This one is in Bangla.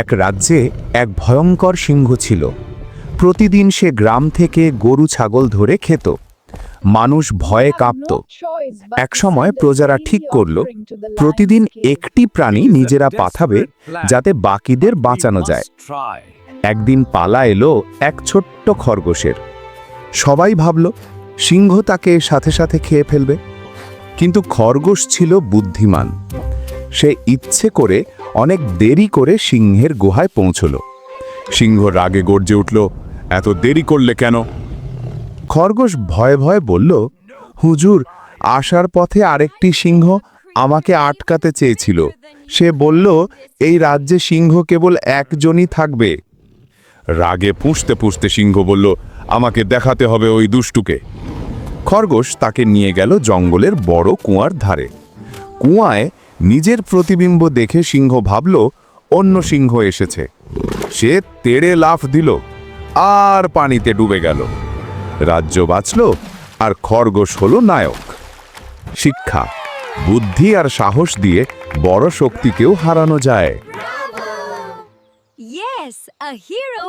এক রাজ্যে এক ভয়ঙ্কর সিংহ ছিল। প্রতিদিন সে গ্রাম থেকে গরু ছাগল ধরে খেত। মানুষ ভয়ে কাঁপত। একসময় প্রজারা ঠিক করল, প্রতিদিন একটি প্রাণী নিজেরা পাঠাবে, যাতে বাকিদের বাঁচানো যায়। একদিন পালা এলো এক ছোট্ট খরগোশের। সবাই ভাবল সিংহ তাকে সাথে সাথে খেয়ে ফেলবে, কিন্তু খরগোশ ছিল বুদ্ধিমান। সে ইচ্ছে করে অনেক দেরি করে সিংহের গুহায় পৌঁছল। সিংহ রাগে গর্জে উঠল, এত দেরি করলে কেন? খরগোশ ভয়ে ভয়ে বলল, হুজুর, আসার পথে আরেকটি সিংহ আমাকে আটকাতে চেয়েছিল। সে বলল এই রাজ্যে সিংহ কেবল একজনই থাকবে। রাগে পুষতে পুষতে সিংহ বলল, আমাকে দেখাতে হবে ওই দুষ্টুকে। খরগোশ তাকে নিয়ে গেল জঙ্গলের বড় কুয়ার ধারে। কুয়ায় নিজের প্রতিবিম্ব দেখে সিংহ ভাবল অন্য সিংহ এসেছে। সে তেড়ে লাফ দিল আর পানিতে ডুবে গেল। রাজ্য বাঁচল আর খরগোশ হলো নায়ক। শিক্ষা: বুদ্ধি আর সাহস দিয়ে বড় শক্তিকেও হারানো যায়। Yes, a hero